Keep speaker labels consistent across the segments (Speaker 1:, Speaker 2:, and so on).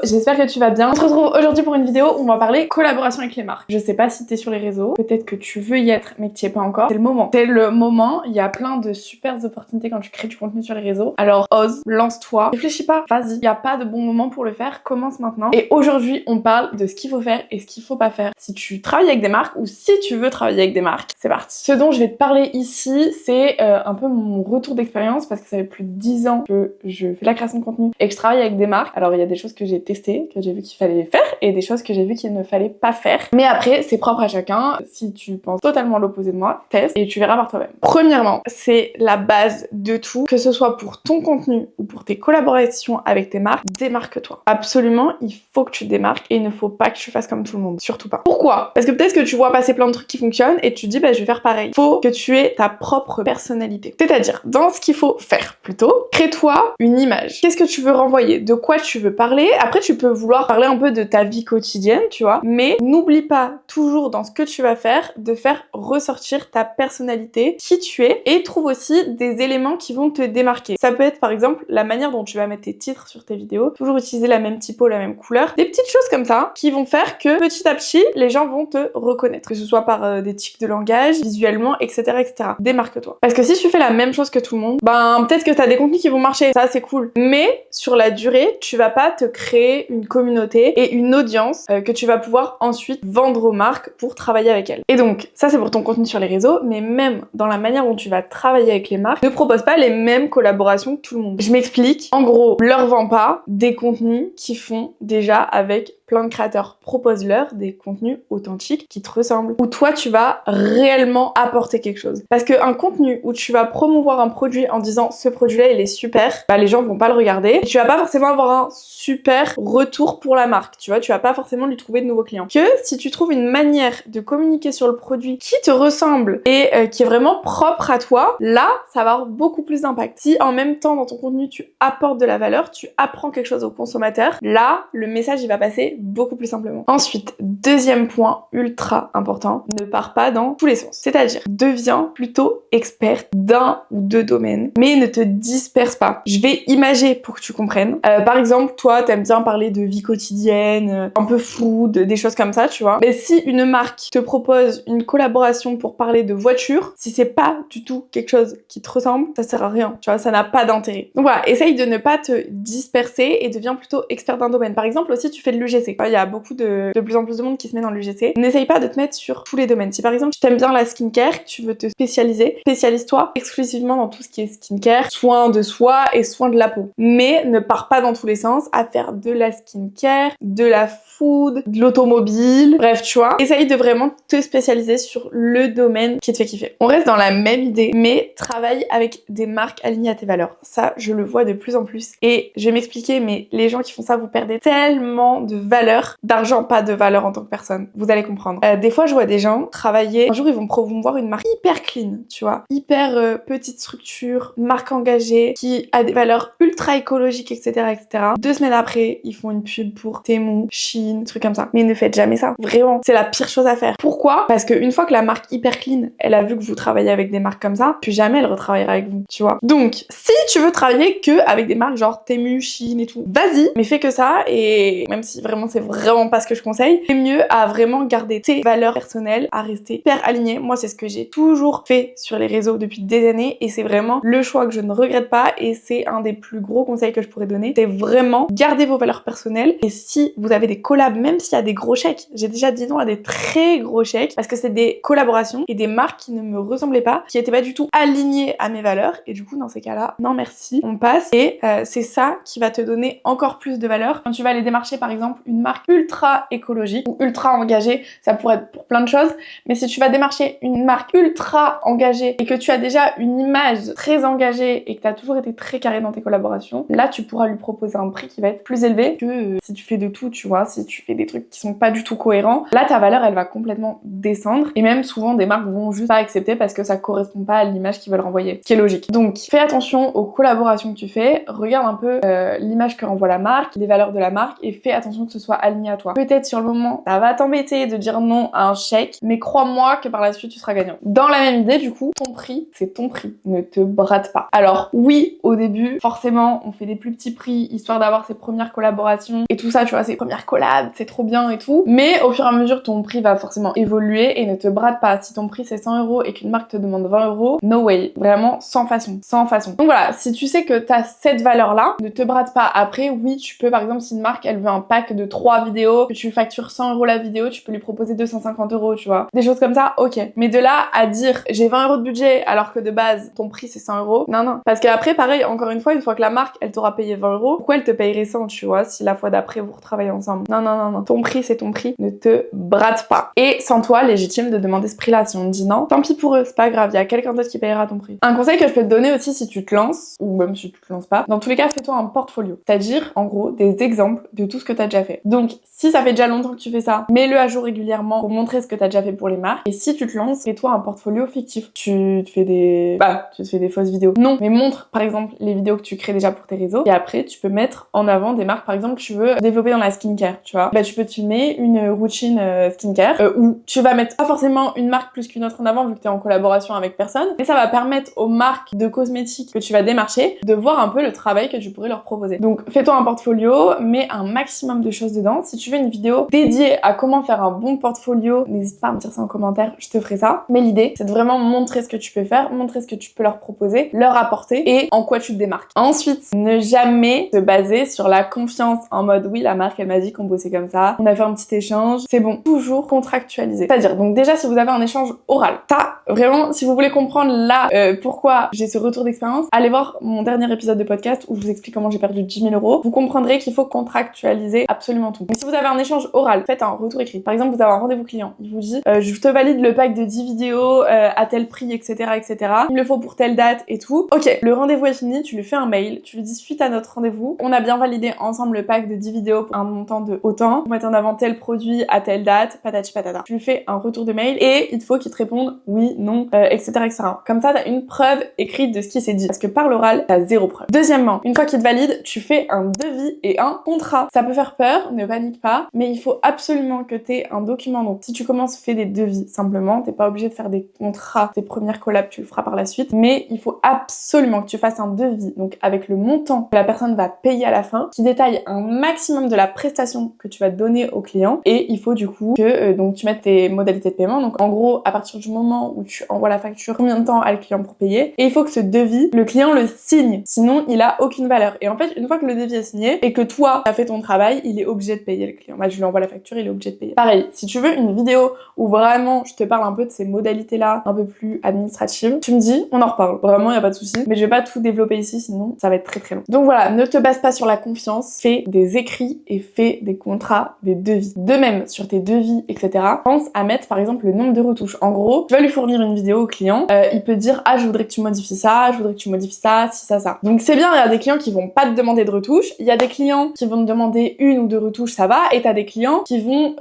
Speaker 1: j'espère que tu vas bien. On se retrouve aujourd'hui pour une vidéo où on va parler collaboration avec les marques. Je sais pas si t'es sur les réseaux, peut-être que tu veux y être mais que tu y es pas encore. C'est le moment. C'est le moment, il y a plein de super opportunités quand tu crées du contenu sur les réseaux. Alors ose, lance-toi, réfléchis pas, vas-y. Il n'y a pas de bon moment pour le faire, commence maintenant. Et aujourd'hui, on parle de ce qu'il faut faire et ce qu'il faut pas faire si tu travailles avec des marques ou si tu veux travailler avec des marques. C'est parti. Ce dont je vais te parler ici, c'est un peu mon retour d'expérience parce que ça fait plus de 10 ans que je fais la création de contenu et que je travaille avec des marques. Alors il y a des choses que j'ai testées, que j'ai vu qu'il fallait faire et des choses que j'ai vu qu'il ne fallait pas faire. Mais après, c'est propre à chacun. Si tu penses totalement l'opposé de moi, teste et tu verras par toi-même. Premièrement, c'est la base de tout, que ce soit pour ton contenu ou pour tes collaborations avec tes marques, démarque-toi. Absolument, il faut que tu te démarques et il ne faut pas que tu fasses comme tout le monde. Surtout pas. Pourquoi? Parce que peut-être que tu vois passer plein de trucs qui fonctionnent et tu te dis bah je vais faire pareil. Faut que tu aies ta propre personnalité. C'est-à-dire, dans ce qu'il faut faire plutôt, crée-toi une image. Qu'est-ce que tu veux renvoyer? De quoi tu veux parler? Après, tu peux vouloir parler un peu de ta vie quotidienne, tu vois, mais n'oublie pas toujours dans ce que tu vas faire de faire ressortir ta personnalité, qui tu es, et trouve aussi des éléments qui vont te démarquer. Ça peut être par exemple la manière dont tu vas mettre tes titres sur tes vidéos, toujours utiliser la même typo, la même couleur, des petites choses comme ça qui vont faire que petit à petit, les gens vont te reconnaître, que ce soit par des tics de langage, visuellement, etc., etc. Démarque-toi. Parce que si tu fais la même chose que tout le monde, ben peut-être que t'as des contenus qui vont marcher, ça c'est cool, mais sur la durée, tu vas pas te créer une communauté et une audience que tu vas pouvoir ensuite vendre aux marques pour travailler avec elles. Et donc, ça c'est pour ton contenu sur les réseaux, mais même dans la manière dont tu vas travailler avec les marques, ne propose pas les mêmes collaborations que tout le monde. Je m'explique. En gros, leur vends pas des contenus qui font déjà avec plein de créateurs. Propose-leur des contenus authentiques qui te ressemblent, où toi tu vas réellement apporter quelque chose. Parce qu'un contenu où tu vas promouvoir un produit en disant ce produit-là il est super, bah les gens vont pas le regarder et tu vas pas forcément avoir un super retour pour la marque, tu vois, tu vas pas forcément lui trouver de nouveaux clients. Que si tu trouves une manière de communiquer sur le produit qui te ressemble et qui est vraiment propre à toi, là ça va avoir beaucoup plus d'impact. Si en même temps dans ton contenu tu apportes de la valeur, tu apprends quelque chose au consommateur, là le message il va passer beaucoup plus simplement. Ensuite, deuxième point ultra important, ne pars pas dans tous les sens. C'est-à-dire, deviens plutôt expert d'un ou deux domaines, mais ne te disperse pas. Je vais imager pour que tu comprennes. Par exemple, toi, t'aimes bien parler de vie quotidienne, un peu food, des choses comme ça, tu vois. Mais si une marque te propose une collaboration pour parler de voiture, si c'est pas du tout quelque chose qui te ressemble, ça sert à rien, tu vois, ça n'a pas d'intérêt. Donc voilà, essaye de ne pas te disperser et deviens plutôt expert d'un domaine. Par exemple, aussi, tu fais de l'UGC. Il y a beaucoup de plus en plus de monde qui se met dans l'UGC. N'essaye pas de te mettre sur tous les domaines. Si par exemple tu t'aimes bien la skincare, tu veux te spécialiser, spécialise-toi exclusivement dans tout ce qui est skincare, soins de soi et soins de la peau. Mais ne pars pas dans tous les sens à faire de la skincare, de la food, de l'automobile, bref tu vois. Essaye de vraiment te spécialiser sur le domaine qui te fait kiffer. On reste dans la même idée, mais travaille avec des marques alignées à tes valeurs. Ça, je le vois de plus en plus. Et je vais m'expliquer, mais les gens qui font ça, vous perdez tellement de valeur, d'argent, pas de valeur en tant que personne. Vous allez comprendre. Des fois, je vois des gens travailler. Un jour, ils vont promouvoir une marque hyper clean, tu vois, hyper petite structure, marque engagée, qui a des valeurs ultra écologiques, etc., etc. 2 semaines après, ils font une pub pour Temu, Shein, trucs comme ça. Mais ne faites jamais ça. Vraiment, c'est la pire chose à faire. Pourquoi? Parce qu'une fois que la marque hyper clean, elle a vu que vous travaillez avec des marques comme ça, plus jamais elle retravaillera avec vous, tu vois. Donc, si tu veux travailler que avec des marques genre Temu, Shein et tout, vas-y, mais fais que ça. Et même si vraiment c'est vraiment pas ce que je conseille, c'est mieux à vraiment garder tes valeurs personnelles, à rester hyper aligné. Moi, c'est ce que j'ai toujours fait sur les réseaux depuis des années et c'est vraiment le choix que je ne regrette pas et c'est un des plus gros conseils que je pourrais donner. C'est vraiment garder vos valeurs personnelles et si vous avez des collabs, même s'il y a des gros chèques, j'ai déjà dit non à des très gros chèques parce que c'est des collaborations et des marques qui ne me ressemblaient pas, qui étaient pas du tout alignées à mes valeurs et du coup, dans ces cas-là, non merci, on passe et c'est ça qui va te donner encore plus de valeur. Quand tu vas aller démarcher par exemple une marque ultra écologique ou ultra engagée, ça pourrait être pour plein de choses, mais si tu vas démarcher une marque ultra engagée et que tu as déjà une image très engagée et que tu as toujours été très carré dans tes collaborations, là tu pourras lui proposer un prix qui va être plus élevé que si tu fais de tout, tu vois, si tu fais des trucs qui sont pas du tout cohérents, là ta valeur elle va complètement descendre et même souvent des marques vont juste pas accepter parce que ça correspond pas à l'image qu'ils veulent renvoyer, ce qui est logique. Donc fais attention aux collaborations que tu fais, regarde un peu l'image que renvoie la marque, les valeurs de la marque et fais attention que ce soit soit aligné à toi. Peut-être sur le moment, ça va t'embêter de dire non à un chèque, mais crois-moi que par la suite, tu seras gagnant. Dans la même idée, du coup, ton prix, c'est ton prix. Ne te brade pas. Alors, oui, au début, forcément, on fait des plus petits prix, histoire d'avoir ses premières collaborations et tout ça, tu vois, ses premières collabs, c'est trop bien et tout. Mais au fur et à mesure, ton prix va forcément évoluer et ne te brade pas. Si ton prix c'est 100 € et qu'une marque te demande 20 €, no way. Vraiment, sans façon. Sans façon. Donc voilà, si tu sais que t'as cette valeur-là, ne te brade pas. Après, oui, tu peux, par exemple, si une marque, elle veut un pack de 3 vidéos, que tu factures 100 € la vidéo, tu peux lui proposer 250 €, tu vois. Des choses comme ça, ok. Mais de là à dire, j'ai 20 € de budget, alors que de base, ton prix c'est 100 €, non, non. Parce qu'après, pareil, encore une fois que la marque, elle t'aura payé 20 €, pourquoi elle te payerait 100, tu vois, si la fois d'après, vous retravaillez ensemble? Non, non, non, non. Ton prix, c'est ton prix. Ne te brade pas. Et sans toi, légitime de demander ce prix-là. Si on te dit non, tant pis pour eux, c'est pas grave. Il y a quelqu'un d'autre qui payera ton prix. Un conseil que je peux te donner aussi si tu te lances, ou même si tu te lances pas, dans tous les cas, fais-toi un portfolio. C'est-à-dire, en gros, des exemples de tout ce que t'as déjà fait. Donc, si ça fait déjà longtemps que tu fais ça, mets-le à jour régulièrement pour montrer ce que t'as déjà fait pour les marques. Et si tu te lances, fais-toi un portfolio fictif. Tu te fais des fausses vidéos. Non, mais montre, par exemple, les vidéos que tu crées déjà pour tes réseaux. Et après, tu peux mettre en avant des marques, par exemple, que tu veux développer dans la skincare, tu vois. Bah, tu peux te filmer une routine skincare où tu vas mettre pas forcément une marque plus qu'une autre en avant vu que t'es en collaboration avec personne. Mais ça va permettre aux marques de cosmétiques que tu vas démarcher de voir un peu le travail que tu pourrais leur proposer. Donc, fais-toi un portfolio, mets un maximum de choses dedans. Si tu veux une vidéo dédiée à comment faire un bon portfolio, n'hésite pas à me dire ça en commentaire, je te ferai ça. Mais l'idée, c'est de vraiment montrer ce que tu peux faire, montrer ce que tu peux leur proposer, leur apporter et en quoi tu te démarques. Ensuite, ne jamais te baser sur la confiance en mode oui, la marque elle m'a dit qu'on bossait comme ça, on a fait un petit échange, c'est bon. Toujours contractualiser. C'est-à-dire, donc déjà si vous avez un échange oral, ça vraiment, si vous voulez comprendre là pourquoi j'ai ce retour d'expérience, allez voir mon dernier épisode de podcast où je vous explique comment j'ai perdu 10 000 €. Vous comprendrez qu'il faut contractualiser absolument tout. Mais si vous avez un échange oral, faites un retour écrit. Par exemple, vous avez un rendez-vous client, il vous dit je te valide le pack de 10 vidéos à tel prix, etc., etc. Il me le faut pour telle date et tout. Ok, le rendez-vous est fini, tu lui fais un mail, tu lui dis suite à notre rendez-vous, on a bien validé ensemble le pack de 10 vidéos pour un montant de autant, vous mettez en avant tel produit à telle date, patati patata. Tu lui fais un retour de mail et il faut qu'il te réponde oui, non, etc., etc. Comme ça, t'as une preuve écrite de ce qui s'est dit. Parce que par l'oral, t'as zéro preuve. Deuxièmement, une fois qu'il te valide, tu fais un devis et un contrat. Ça peut faire peur, ne panique pas, mais il faut absolument que t'aies un document. Donc si tu commences, fais des devis simplement, t'es pas obligé de faire des contrats, tes premières collabs, tu le feras par la suite, mais il faut absolument que tu fasses un devis, donc avec le montant que la personne va payer à la fin, qui détaille un maximum de la prestation que tu vas donner au client, et il faut du coup que donc tu mettes tes modalités de paiement, donc en gros à partir du moment où tu envoies la facture, combien de temps a le client pour payer, et il faut que ce devis, le client le signe, sinon il a aucune valeur. Et en fait une fois que le devis est signé et que toi t'as fait ton travail, il est obligé de payer le client. Bah je lui envoie la facture, il est obligé de payer. Pareil, si tu veux une vidéo où vraiment je te parle un peu de ces modalités là, un peu plus administratives, tu me dis, on en reparle, vraiment y a pas de souci, mais je vais pas tout développer ici sinon ça va être très très long. Donc voilà, ne te base pas sur la confiance, fais des écrits et fais des contrats, des devis. De même, sur tes devis, etc., pense à mettre par exemple le nombre de retouches. En gros, tu vas lui fournir une vidéo au client, il peut dire ah je voudrais que tu modifies ça, je voudrais que tu modifies ça, si ça. Donc c'est bien, il y a des clients qui vont pas te demander de retouches, il y a des clients qui vont te demander une ou deux retouches, ça va, et t'as des clients qui vont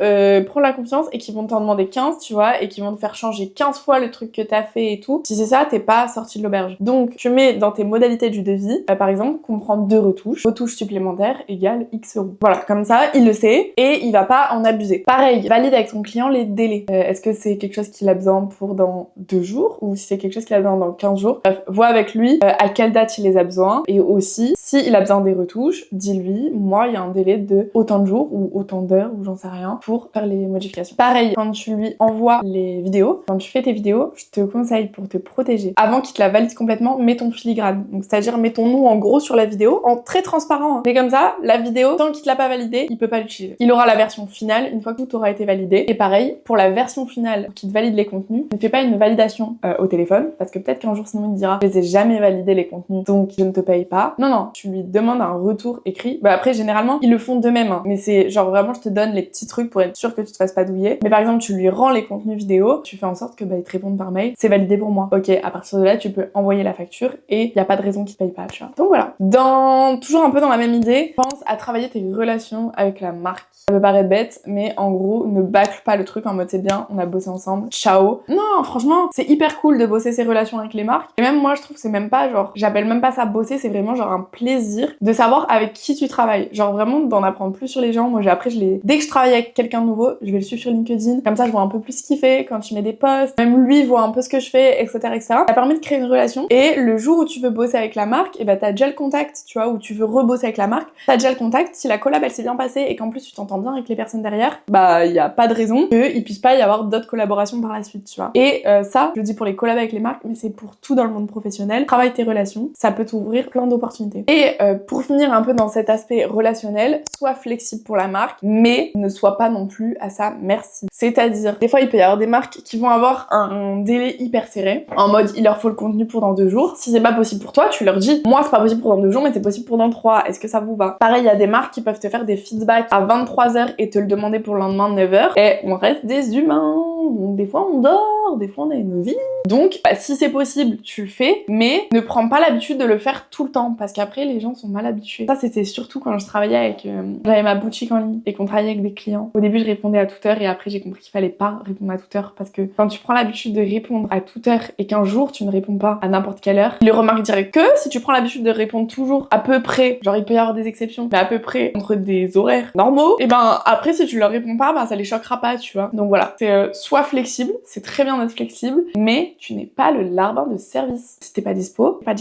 Speaker 1: prendre la confiance et qui vont t'en demander 15, tu vois, et qui vont te faire changer 15 fois le truc que t'as fait et tout. Si c'est ça, t'es pas sorti de l'auberge. Donc tu mets dans tes modalités du devis, par exemple, qu'on prend 2 retouches supplémentaires égale X euros. Voilà, comme ça, il le sait et il va pas en abuser. Pareil, valide avec son client les délais. Est-ce que c'est quelque chose qu'il a besoin pour dans 2 jours ou si c'est quelque chose qu'il a besoin dans 15 jours? Bref, vois avec lui à quelle date il les a besoin et aussi, s'il a besoin des retouches, dis-lui, moi, il y a un délai de autant de jours ou autant d'heures ou j'en sais rien pour faire les modifications. Pareil, quand tu lui envoies les vidéos, quand tu fais tes vidéos, je te conseille pour te protéger, avant qu'il te la valide complètement, mets ton filigrane. Donc c'est-à-dire mets ton nom en gros sur la vidéo, en très transparent. Hein. Mais comme ça, la vidéo, tant qu'il te l'a pas validée, il peut pas l'utiliser. Il aura la version finale une fois que tout aura été validé. Et pareil, pour la version finale qui te valide les contenus, ne fais pas une validation au téléphone, parce que peut-être qu'un jour sinon il te dira je les ai jamais validés les contenus, donc je ne te paye pas. Non, tu lui demandes un retour écrit. Bah après généralement ils le font d'eux-mêmes, hein. Mais c'est genre vraiment je te donne les petits trucs pour être sûr que tu te fasses pas douiller. Mais par exemple tu lui rends les contenus vidéo, tu fais en sorte que bah il te réponde par mail, c'est validé pour moi. Ok, à partir de là tu peux envoyer la facture et y a pas de raison qu'il te paye pas, tu vois. Donc voilà. Toujours un peu dans la même idée, pense à travailler tes relations avec la marque. Ça peut paraître bête, mais en gros, ne bâcle pas le truc en mode c'est bien, on a bossé ensemble, ciao. Non, franchement, c'est hyper cool de bosser ses relations avec les marques. Et même moi, je trouve que c'est même pas j'appelle même pas ça bosser, c'est vraiment genre un plaisir de savoir avec qui tu travailles. Genre vraiment d'en apprendre plus plus sur les gens. Moi, après, dès que je travaille avec quelqu'un de nouveau, je vais le suivre sur LinkedIn. Comme ça, je vois un peu plus ce qu'il fait quand tu mets des posts. Même lui voit un peu ce que je fais, etc., etc. Ça permet de créer une relation. Et le jour où tu veux bosser avec la marque, et bah t'as déjà le contact, tu vois, où tu veux rebosser avec la marque. T'as déjà le contact. Si la collab elle s'est bien passée et qu'en plus tu t'entends bien avec les personnes derrière, bah y a pas de raison qu'il puisse pas y avoir d'autres collaborations par la suite, tu vois. Et ça, je le dis pour les collabs avec les marques, mais c'est pour tout dans le monde professionnel. Travaille tes relations, ça peut t'ouvrir plein d'opportunités. Et pour finir un peu dans cet aspect relationnel, sois flexible pour la marque, mais ne sois pas non plus à sa merci. C'est-à-dire, des fois il peut y avoir des marques qui vont avoir un délai hyper serré, en mode il leur faut le contenu pour dans 2 jours. Si c'est pas possible pour toi, tu leur dis moi c'est pas possible pour dans 2 jours, mais c'est possible pour dans 3. Est-ce que ça vous va? Pareil, il y a des marques qui peuvent te faire des feedbacks à 23h et te le demander pour le lendemain 9h. Et on reste des humains. Donc des fois on dort, des fois on a une vie. Donc si c'est possible, tu le fais, mais ne prends pas l'habitude de le faire tout le temps parce qu'après les gens sont mal habitués. Ça c'était surtout quand je travaillais avec j'avais ma boutique en ligne et qu'on travaillait avec des clients. Au début je répondais à toute heure et après j'ai compris qu'il fallait pas répondre à toute heure parce que quand tu prends l'habitude de répondre à toute heure et qu'un jour tu ne réponds pas à n'importe quelle heure, ils le remarquent direct. Que si tu prends l'habitude de répondre toujours à peu près, genre il peut y avoir des exceptions, mais à peu près entre des horaires normaux, et ben après si tu leur réponds pas, ben ça les choquera pas, tu vois. Donc voilà, c'est sois flexible, c'est très bien d'être flexible, mais tu n'es pas le larbin de service. Si t'es pas dispo, t'as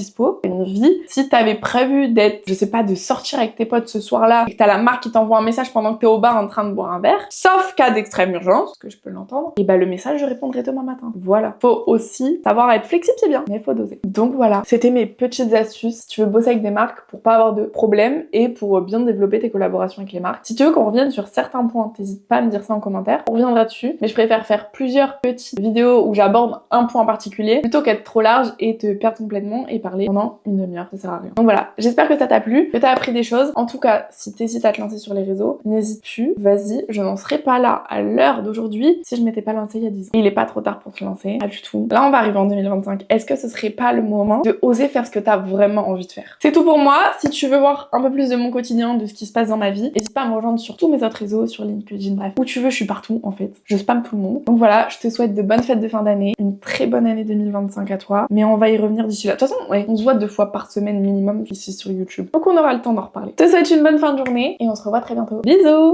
Speaker 1: une vie. Si t'avais prévu d'être, je sais pas, de sortir avec tes potes ce soir-là et que t'as la marque qui t'envoie un message pendant que t'es au bar en train de boire un verre, sauf cas d'extrême urgence, que je peux l'entendre, et bah le message je répondrai demain matin. Voilà. Faut aussi savoir être flexible, c'est bien, mais faut doser. Donc voilà, c'était mes petites astuces si tu veux bosser avec des marques pour pas avoir de problème et pour bien développer tes collaborations avec les marques. Si tu veux qu'on revienne sur certains points, t'hésites pas à me dire ça en commentaire, on reviendra dessus, mais je préfère faire plusieurs petites vidéos où j'aborde un point particulier plutôt qu'être trop large et te perdre complètement et parler pendant une demi-heure, ça sert à rien. Donc voilà, j'espère que ça t'a plu, que t'as appris des choses. En tout cas, si t'hésites à te lancer sur les réseaux, n'hésite plus, vas-y, je n'en serais pas là à l'heure d'aujourd'hui si je m'étais pas lancée il y a 10 ans. Il est pas trop tard pour se lancer, pas du tout. Là on va arriver en 2025, est-ce que ce serait pas le moment de oser faire ce que t'as vraiment envie de faire? C'est tout pour moi. Si tu veux voir un peu plus de mon quotidien, de ce qui se passe dans ma vie, n'hésite pas à me rejoindre sur tous mes autres réseaux, sur LinkedIn, bref, où tu veux, je suis partout en fait. Je spamme tout le monde. Donc voilà, je te souhaite de bonnes fêtes de fin d'année, une très bonne année 2025 à toi, mais on va y revenir d'ici là. De toute façon, ouais, on se voit 2 fois par semaine minimum ici sur YouTube. Donc on aura le temps d'en reparler. Je te souhaite une bonne fin de journée et on se revoit très bientôt. Bisous!